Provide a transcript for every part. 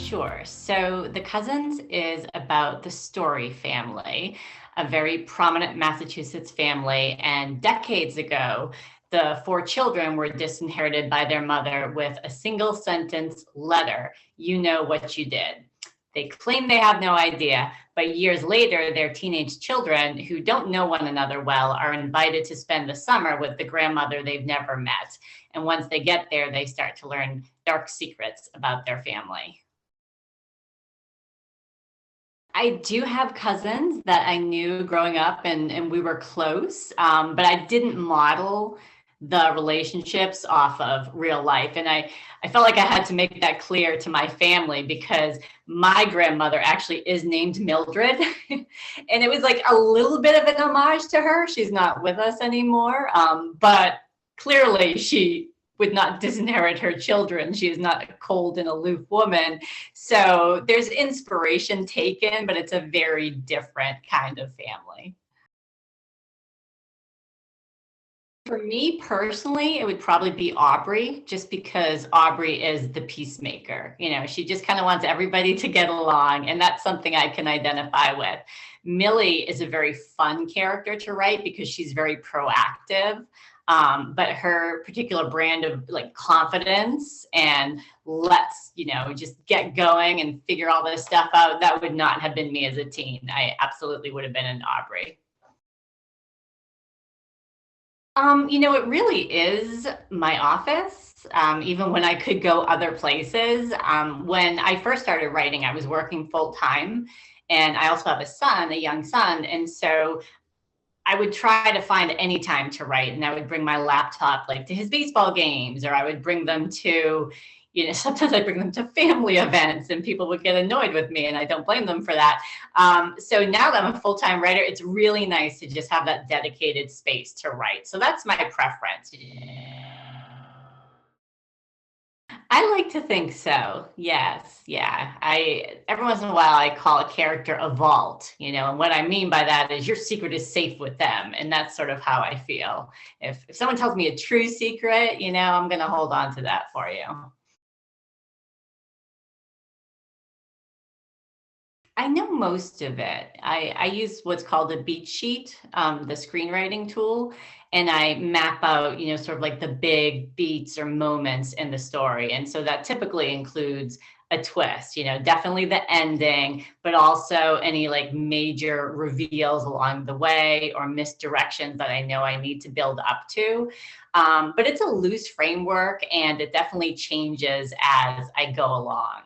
Sure. So The Cousins is about the Story family, a very prominent Massachusetts family. And decades ago, the four children were disinherited by their mother with a single sentence letter: "You know what you did." They claim they have no idea, but years later, their teenage children who don't know one another well are invited to spend the summer with the grandmother they've never met. And once they get there, they start to learn dark secrets about their family. I do have cousins that I knew growing up, and we were close, but I didn't model the relationships off of real life. And I felt like I had to make that clear to my family because my grandmother actually is named Mildred. And it was like a little bit of an homage to her. She's not with us anymore, but clearly she would not disinherit her children. She is not a cold and aloof woman. So there's inspiration taken, but it's a very different kind of family. For me personally, it would probably be Aubrey, just because Aubrey is the peacemaker. She just kind of wants everybody to get along, and that's something I can identify with. Millie is a very fun character to write because she's very proactive. But her particular brand of like confidence and just get going and figure all this stuff out, that would not have been me as a teen. I absolutely would have been an Aubrey. It really is my office, even when I could go other places. When I first started writing, I was working full time, and I also have a young son. And so I would try to find any time to write, and I would bring my laptop like to his baseball games, or I would bring them to, sometimes I bring them to family events, and people would get annoyed with me, and I don't blame them for that. So now that I'm a full-time writer, it's really nice to just have that dedicated space to write. So that's my preference. I like to think so. Yes. Yeah. Every once in a while I call a character a vault, and what I mean by that is your secret is safe with them. And that's sort of how I feel. If someone tells me a true secret, I'm going to hold on to that for you. I know most of it. I use what's called a beat sheet, the screenwriting tool, and I map out, sort of like the big beats or moments in the story. And so that typically includes a twist, definitely the ending, but also any like major reveals along the way or misdirections that I know I need to build up to. But it's a loose framework, and it definitely changes as I go along.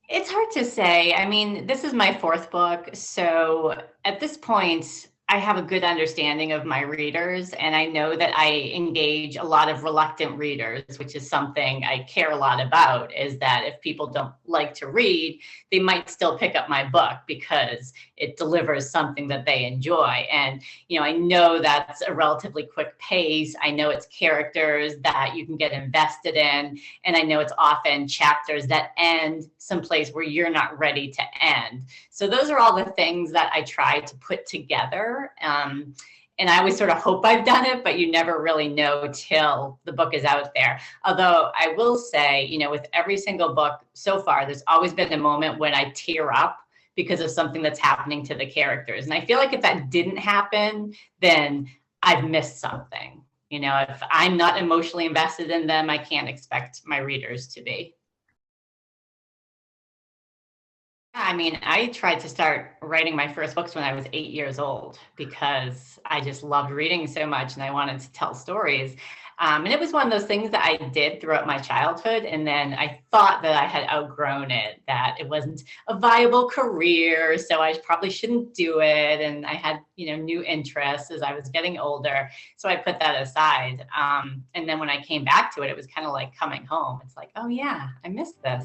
It's hard to say. I mean, this is my fourth book. So at this point, I have a good understanding of my readers, and I know that I engage a lot of reluctant readers, which is something I care a lot about, is that if people don't like to read, they might still pick up my book because it delivers something that they enjoy. And, I know that's a relatively quick pace. I know it's characters that you can get invested in. And I know it's often chapters that end someplace where you're not ready to end. So those are all the things that I try to put together. And I always sort of hope I've done it, but you never really know till the book is out there. Although I will say, with every single book so far, there's always been a moment when I tear up because of something that's happening to the characters. And I feel like if that didn't happen, then I've missed something. If I'm not emotionally invested in them, I can't expect my readers to be. I mean, I tried to start writing my first books when I was 8 years old because I just loved reading so much and I wanted to tell stories. And it was one of those things that I did throughout my childhood. And then I thought that I had outgrown it, that it wasn't a viable career. So I probably shouldn't do it. And I had, new interests as I was getting older. So I put that aside. And then when I came back to it, it was kind of like coming home. It's like, oh, yeah, I missed this.